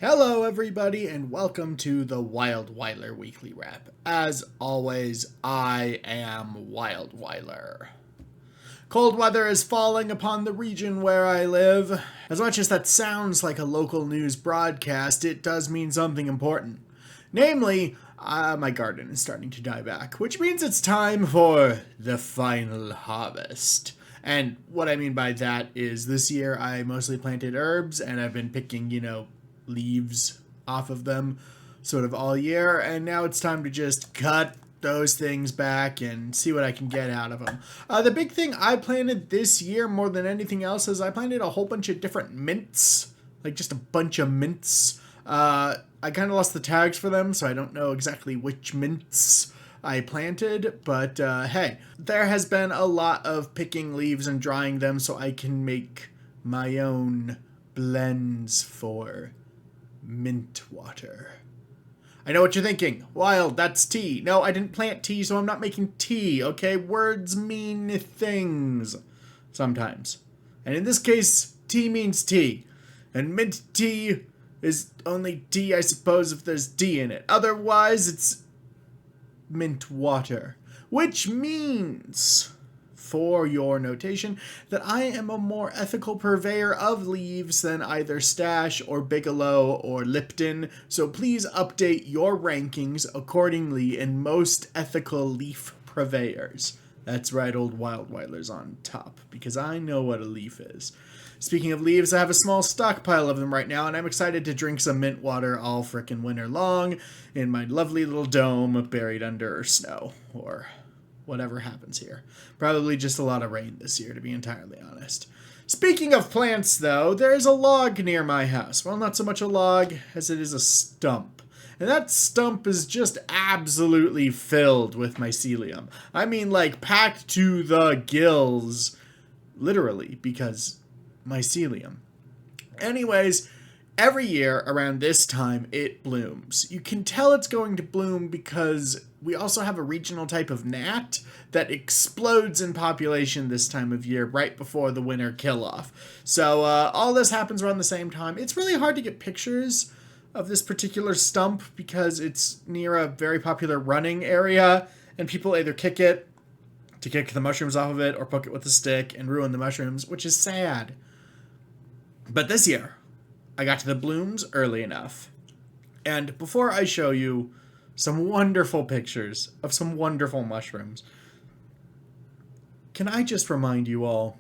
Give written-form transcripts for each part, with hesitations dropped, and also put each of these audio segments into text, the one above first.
Hello, everybody, and welcome to the WildWeiler Weekly Wrap. As always, I am WildWeiler. Cold weather is falling upon the region where I live. As much as that sounds like a local news broadcast, it does mean something important. Namely, my garden is starting to die back, which means it's time for the final harvest. And what I mean by that is this year I mostly planted herbs, and I've been picking, leaves off of them sort of all year, and now it's time to just cut those things back and see what I can get out of them. The big thing I planted this year more than anything else is I planted a whole bunch of different mints, like just a bunch of mints. I kind of lost the tags for them, so I don't know exactly which mints I planted, but hey, there has been a lot of picking leaves and drying them so I can make my own blends for mint water. I know what you're thinking. Wild, that's tea. No, I didn't plant tea, so I'm not making tea, okay? Words mean things sometimes. And in this case, tea means tea. And mint tea is only tea, I suppose, if there's D in it. Otherwise, it's mint water. Which means, for your notation, that I am a more ethical purveyor of leaves than either Stash or Bigelow or Lipton, so please update your rankings accordingly in most ethical leaf purveyors. That's right, old WildWeiler's on top, because I know what a leaf is. Speaking of leaves, I have a small stockpile of them right now, and I'm excited to drink some mint water all frickin' winter long in my lovely little dome buried under snow, or whatever happens here. Probably just a lot of rain this year, to be entirely honest. Speaking of plants, though, there is a log near my house. Well, not so much a log as it is a stump. And that stump is just absolutely filled with mycelium. I mean, like, packed to the gills. Literally, because mycelium. Anyways, every year around this time, it blooms. You can tell it's going to bloom because we also have a regional type of gnat that explodes in population this time of year, right before the winter kill-off. So all this happens around the same time. It's really hard to get pictures of this particular stump because it's near a very popular running area, and people either kick it to kick the mushrooms off of it or poke it with a stick and ruin the mushrooms, which is sad. But this year, I got to the blooms early enough. And before I show you some wonderful pictures of some wonderful mushrooms, can I just remind you all,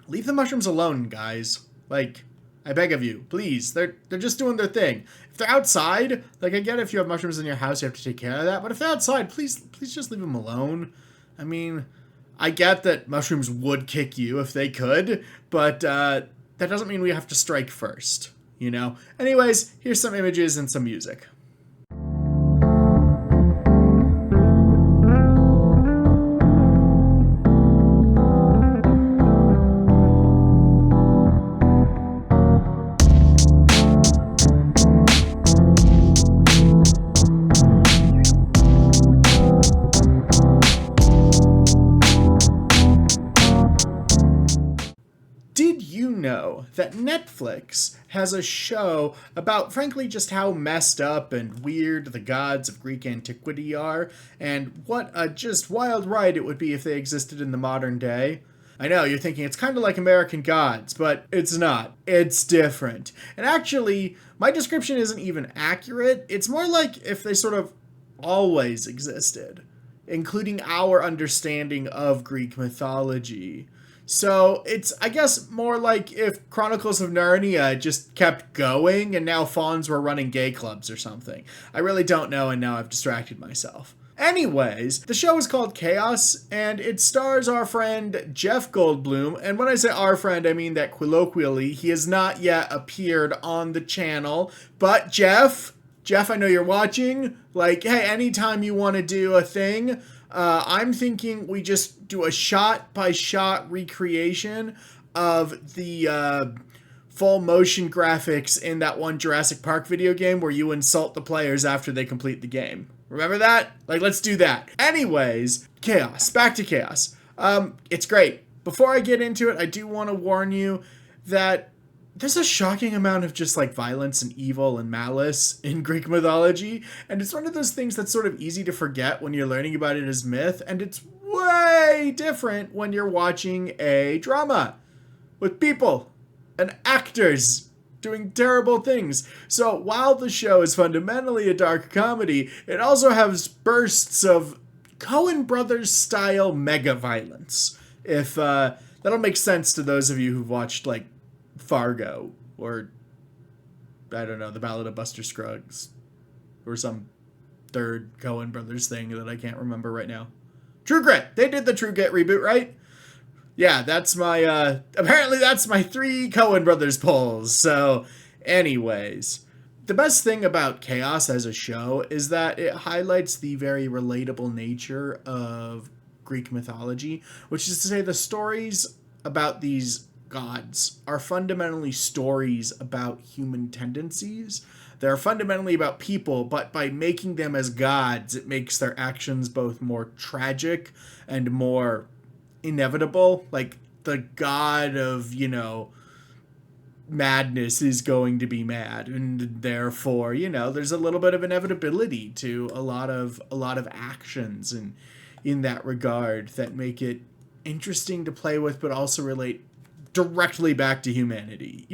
leave the mushrooms alone, guys. Like, I beg of you, please. They're just doing their thing. If they're outside, like, I get if you have mushrooms in your house, you have to take care of that. But if they're outside, please just leave them alone. I mean, I get that mushrooms would kick you if they could, but that doesn't mean we have to strike first, you know? Anyways, here's some images and some music. Did you know that Netflix has a show about, frankly, just how messed up and weird the gods of Greek antiquity are, and what a just wild ride it would be if they existed in the modern day? I know, you're thinking it's kind of like American Gods, but it's not. It's different. And actually, my description isn't even accurate. It's more like if they sort of always existed, including our understanding of Greek mythology. So it's, I guess, more like if Chronicles of Narnia just kept going and now fawns were running gay clubs or something. I really don't know, and now I've distracted myself. Anyways, the show is called Kaos, and it stars our friend Jeff Goldblum. And when I say our friend, I mean that colloquially, he has not yet appeared on the channel. But Jeff, I know you're watching. Like, hey, anytime you want to do a thing, I'm thinking we just do a shot-by-shot recreation of the full motion graphics in that one Jurassic Park video game where you insult the players after they complete the game. Remember that? Like, let's do that. Anyways, Kaos. Back to Kaos. It's great. Before I get into it, I do want to warn you that there's a shocking amount of just like violence and evil and malice in Greek mythology, and it's one of those things that's sort of easy to forget when you're learning about it as myth, and it's way different when you're watching a drama with people and actors doing terrible things. So while the show is fundamentally a dark comedy, it also has bursts of Coen Brothers style mega violence. If that'll make sense to those of you who've watched like Fargo or I don't know, The Ballad of Buster Scruggs or some third Coen Brothers thing that I can't remember right now. True Grit. They did the True Grit reboot, right? Yeah, that's my apparently that's my 3 Coen Brothers polls. So anyways, the best thing about Kaos as a show is that it highlights the very relatable nature of Greek mythology, which is to say the stories about these gods are fundamentally stories about human tendencies. They're fundamentally about people, but by making them as gods, it makes their actions both more tragic and more inevitable. Like the god of, madness is going to be mad, and therefore, there's a little bit of inevitability to a lot of actions and in that regard that make it interesting to play with, but also relate directly back to humanity.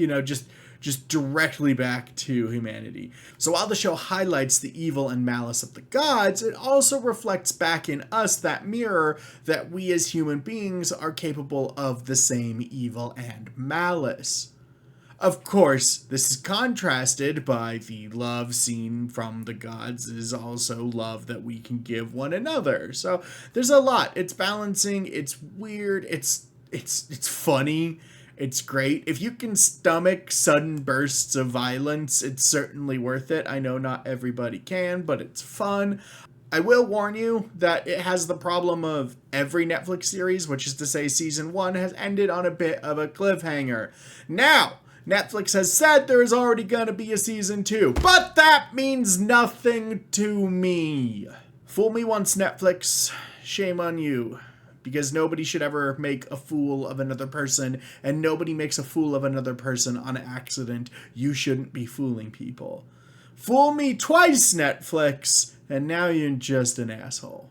Just directly back to humanity. So while the show highlights the evil and malice of the gods, it also reflects back in us that mirror that we as human beings are capable of the same evil and malice. Of course, this is contrasted by the love seen from the gods is also love that we can give one another. So there's a lot. It's balancing, it's weird, it's funny. It's great. If you can stomach sudden bursts of violence, it's certainly worth it. I know not everybody can, but it's fun. I will warn you that it has the problem of every Netflix series, which is to say season 1 has ended on a bit of a cliffhanger. Now, Netflix has said there is already going to be a season 2, but that means nothing to me. Fool me once, Netflix. Shame on you. Because nobody should ever make a fool of another person, and nobody makes a fool of another person on accident. You shouldn't be fooling people. Fool me twice, Netflix, and now you're just an asshole.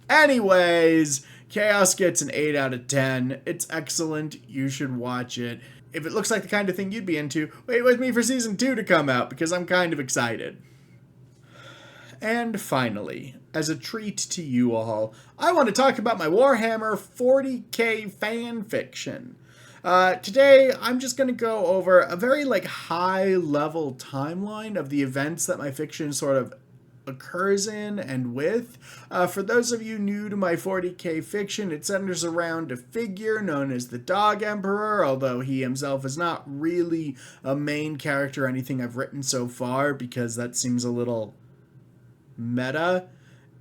Anyways, Kaos gets an 8 out of 10. It's excellent. You should watch it. If it looks like the kind of thing you'd be into, wait with me for season 2 to come out, because I'm kind of excited. And finally, as a treat to you all, I want to talk about my Warhammer 40k fan fiction. Today, I'm just going to go over a very high-level timeline of the events that my fiction sort of occurs in and with. For those of you new to my 40k fiction, it centers around a figure known as the Dog Emperor, although he himself is not really a main character or anything I've written so far, because that seems a little meta,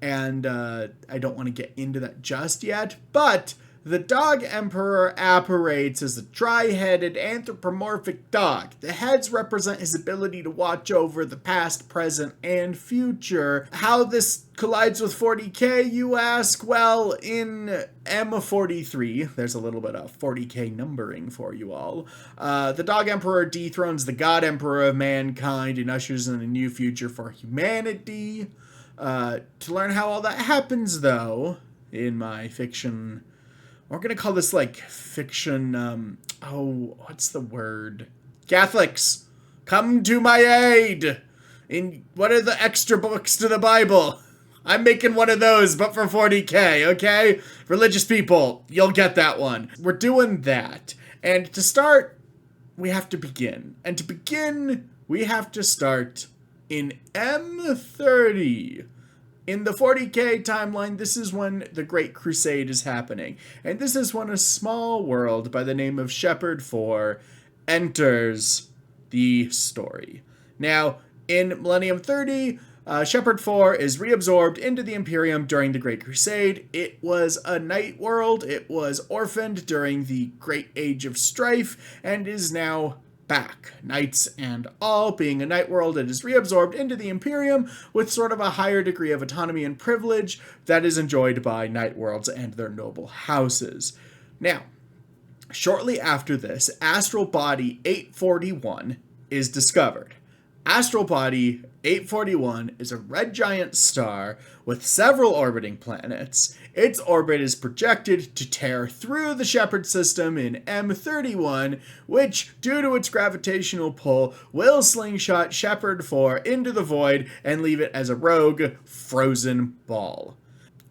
and I don't want to get into that just yet, but the Dog Emperor apparates as a tri-headed anthropomorphic dog. The heads represent his ability to watch over the past, present, and future. How this collides with 40k, you ask? Well, in M43, there's a little bit of 40k numbering for you all. The Dog Emperor dethrones the God Emperor of mankind and ushers in a new future for humanity. To learn how all that happens, though, in my fiction, we're gonna call this fiction, what's the word? Catholics, come to my aid! What are the extra books to the Bible? I'm making one of those, but for 40k, okay? Religious people, you'll get that one. We're doing that. And to start, we have to begin. And to begin, we have to start in M30. In the 40k timeline, this is when the Great Crusade is happening. And this is when a small world by the name of Shepherd 4 enters the story. Now, in Millennium 30, Shepherd 4 is reabsorbed into the Imperium during the Great Crusade. It was a night world. It was orphaned during the Great Age of Strife and is now back. Knights and all, being a night world, it is reabsorbed into the Imperium with sort of a higher degree of autonomy and privilege that is enjoyed by night worlds and their noble houses. Now, Shortly after this, astral body 841 is discovered. Astral body 841 is a red giant star with several orbiting planets. Its orbit is projected to tear through the Shepherd system in M31, which, due to its gravitational pull, will slingshot Shepherd 4 into the void and leave it as a rogue, frozen ball.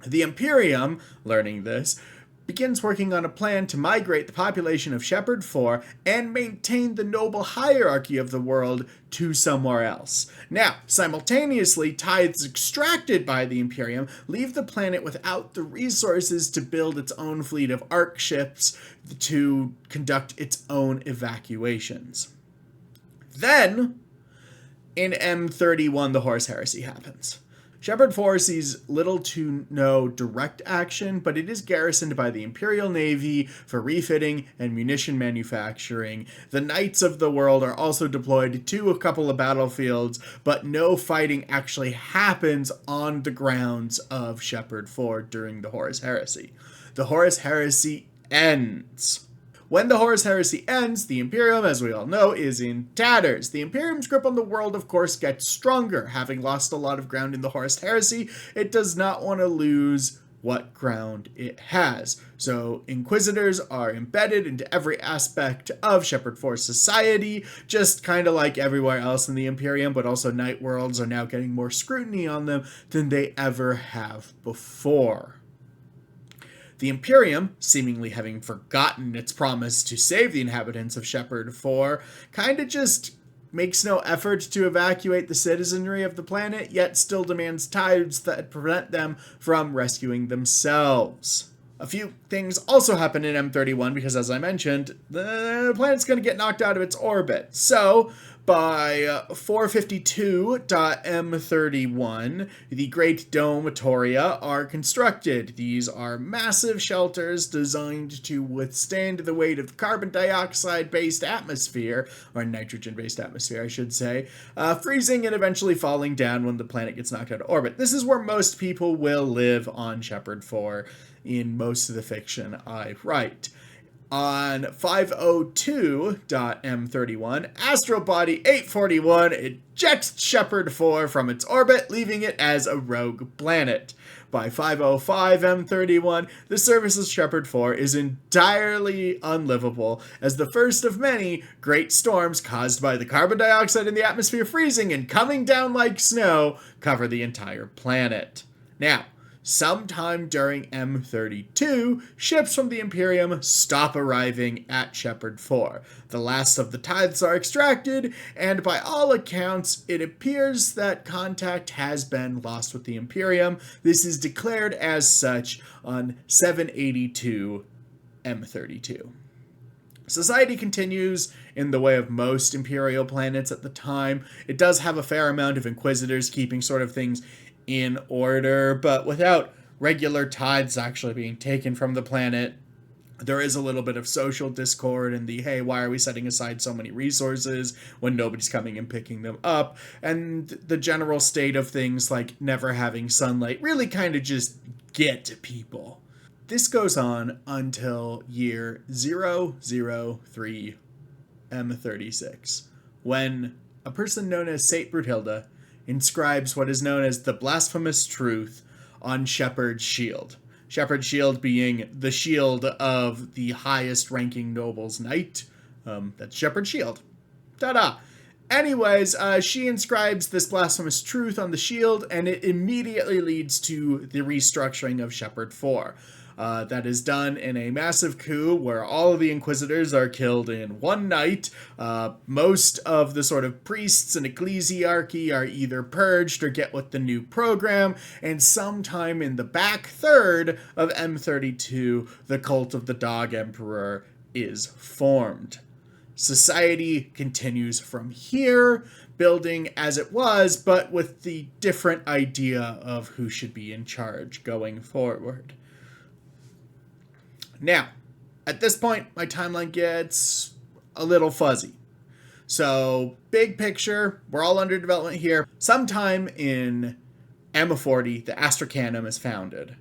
The Imperium, learning this, begins working on a plan to migrate the population of Shepherd 4 and maintain the noble hierarchy of the world to somewhere else. Now, simultaneously, tithes extracted by the Imperium leave the planet without the resources to build its own fleet of arc ships to conduct its own evacuations. Then, in M31, the Horus Heresy happens. Shepherd 4 sees little to no direct action, but it is garrisoned by the Imperial Navy for refitting and munition manufacturing. The Knights of the World are also deployed to a couple of battlefields, but no fighting actually happens on the grounds of Shepherd 4 during the Horus Heresy. The Horus Heresy ends. When the Horus Heresy ends, the Imperium, as we all know, is in tatters. The Imperium's grip on the world, of course, gets stronger. Having lost a lot of ground in the Horus Heresy, it does not want to lose what ground it has. So Inquisitors are embedded into every aspect of Shepherd 4's society, just kind of like everywhere else in the Imperium, but also Night Worlds are now getting more scrutiny on them than they ever have before. The Imperium, seemingly having forgotten its promise to save the inhabitants of Shepherd 4, kind of just makes no effort to evacuate the citizenry of the planet, yet still demands tithes that prevent them from rescuing themselves. A few things also happen in M31 because, as I mentioned, the planet's going to get knocked out of its orbit. So, by 452.M31, the Great Domatoria are constructed. These are massive shelters designed to withstand the weight of the carbon dioxide-based atmosphere, or nitrogen-based atmosphere, I should say, freezing and eventually falling down when the planet gets knocked out of orbit. This is where most people will live on Shepherd 4 in most of the fiction I write. On 502.M31, Astral Body 841 ejects Shepherd 4 from its orbit, leaving it as a rogue planet. By 505M31, the surface of Shepherd 4 is entirely unlivable, as the first of many great storms caused by the carbon dioxide in the atmosphere freezing and coming down like snow cover the entire planet. Now, sometime during M32, ships from the Imperium stop arriving at Shepherd 4. The last of the tithes are extracted, and by all accounts, it appears that contact has been lost with the Imperium. This is declared as such on 782 M32. Society continues in the way of most Imperial planets at the time. It does have a fair amount of Inquisitors keeping sort of things in order, but without regular tithes actually being taken from the planet, there is a little bit of social discord and the, hey, why are we setting aside so many resources when nobody's coming and picking them up? And the general state of things like never having sunlight really kind of just get to people. This goes on until year 003 M36, when a person known as Saint Bruthilda inscribes what is known as the blasphemous truth on Shepherd's shield. Shepherd's shield being the shield of the highest ranking noble's knight. That's Shepherd's shield. Ta-da! Anyways, she inscribes this blasphemous truth on the shield, and it immediately leads to the restructuring of Shepherd 4. That is done in a massive coup where all of the Inquisitors are killed in one night. Most of the sort of priests and ecclesiarchy are either purged or get with the new program, and sometime in the back third of M32, the cult of the Dog Emperor is formed. Society continues from here, building as it was, but with the different idea of who should be in charge going forward. Now, at this point, my timeline gets a little fuzzy. So, big picture, we're all under development here. Sometime in M40, the Astracanum is founded.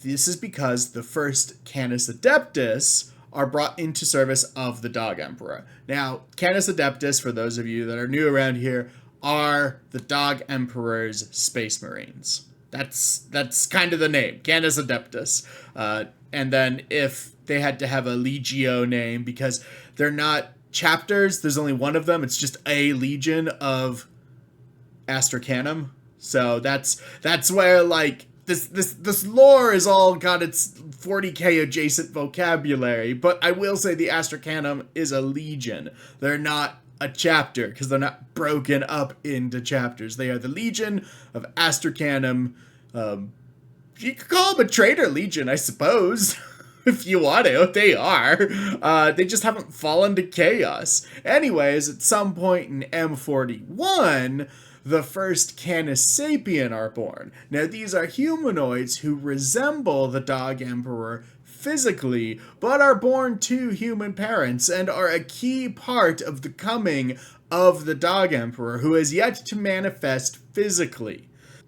This is because the first Canis Adeptus are brought into service of the Dog Emperor. Now, Canis Adeptus, for those of you that are new around here, are the Dog Emperor's Space Marines. That's kind of the name, Canis Adeptus. And then if they had to have a Legio name, because they're not chapters, there's only one of them, it's just a legion of Astracanum. So that's where, like, this lore is all got its 40k adjacent vocabulary, but I will say the Astracanum is a legion. They're not a chapter, because they're not broken up into chapters. They are the Legion of Astracanum. You could call them a traitor legion, I suppose. If you want to, they are. They just haven't fallen to chaos. Anyways, at some point in M41, the first Canis Sapien are born. Now, these are humanoids who resemble the Dog Emperor physically, but are born to human parents and are a key part of the coming of the Dog Emperor, who has yet to manifest physically.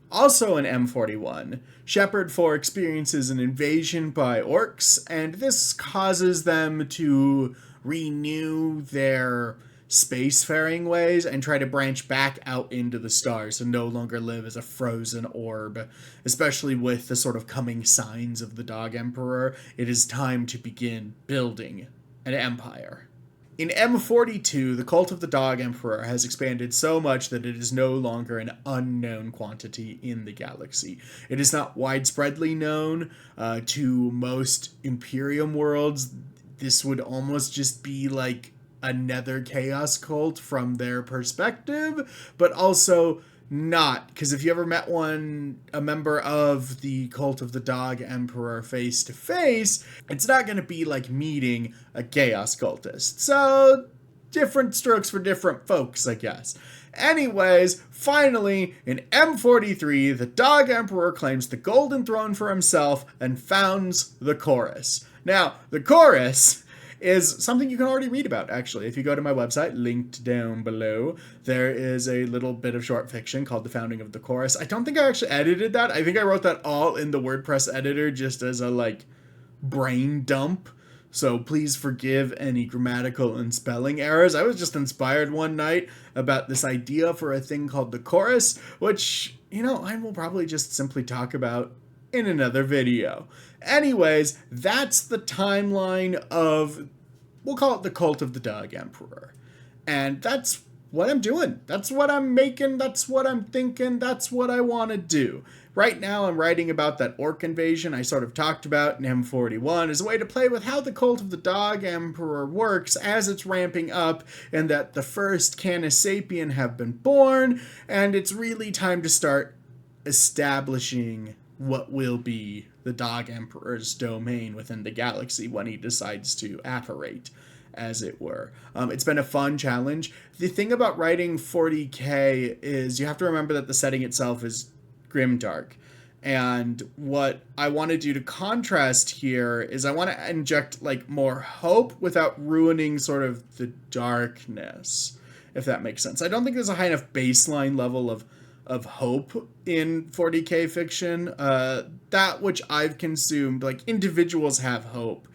Also in M41, Shepherd 4 experiences an invasion by orcs, and this causes them to renew their spacefaring ways and try to branch back out into the stars and no longer live as a frozen orb. Especially with the sort of coming signs of the Dog Emperor, it is time to begin building an empire. In M42, the cult of the Dog Emperor has expanded so much that it is no longer an unknown quantity in the galaxy. It is not widespreadly known to most Imperium worlds. This would almost just be like another chaos cult from their perspective, but also not, because if you ever met a member of the cult of the Dog Emperor face to face, it's not going to be like meeting a chaos cultist. So different strokes for different folks, I guess. Anyways, finally, in M43, the Dog Emperor claims the Golden Throne for himself and founds the Chorus. Now, the Chorus is something you can already read about, actually. If you go to my website, linked down below, there is a little bit of short fiction called The Founding of the Chorus. I don't think I actually edited that. I think I wrote that all in the WordPress editor just as a, like, brain dump. So please forgive any grammatical and spelling errors. I was just inspired one night about this idea for a thing called the Chorus, which, you know, I will probably just simply talk about in another video. Anyways, that's the timeline of, we'll call it the cult of the Dog Emperor. And that's what I'm doing. That's what I'm making. That's what I'm thinking. That's what I want to do. Right now, I'm writing about that orc invasion I sort of talked about in M41 as a way to play with how the cult of the Dog Emperor works as it's ramping up, and that the first Canis Sapien have been born, and it's really time to start establishing what will be the Dog Emperor's domain within the galaxy when he decides to apparate, as it were. It's been a fun challenge. The thing about writing 40k is you have to remember that the setting itself is grimdark. And what I want to do to contrast here is I want to inject like more hope without ruining sort of the darkness, if that makes sense. I don't think there's a high enough baseline level of hope in 40k fiction. That which I've consumed, like, individuals have hope.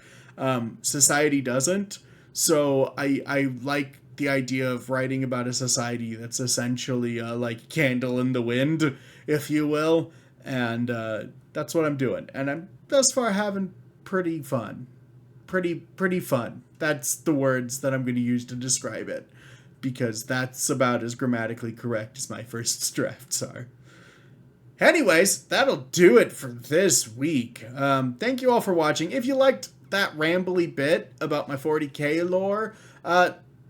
Society doesn't. So I like the idea of writing about a society that's essentially like candle in the wind, if you will. And that's what I'm doing. And I'm thus far having pretty fun. Pretty fun. That's the words that I'm going to use to describe it, because that's about as grammatically correct as my first drafts are. Anyways, that'll do it for this week. Thank you all for watching. If you liked that rambly bit about my 40k lore,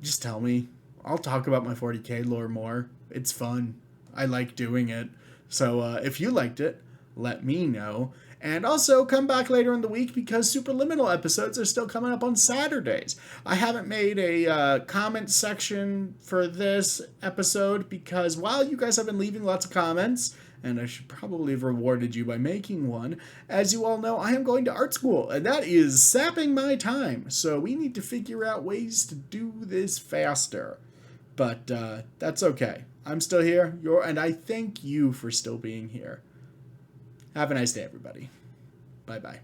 just tell me. I'll talk about my 40k lore more. It's fun. I like doing it. So if you liked it, let me know. And also come back later in the week, because Superliminal episodes are still coming up on Saturdays. I haven't made a comment section for this episode because while you guys have been leaving lots of comments, and I should probably have rewarded you by making one, as you all know, I am going to art school, and that is sapping my time. So we need to figure out ways to do this faster. But that's okay. I'm still here, and I thank you for still being here. Have a nice day, everybody. Bye-bye.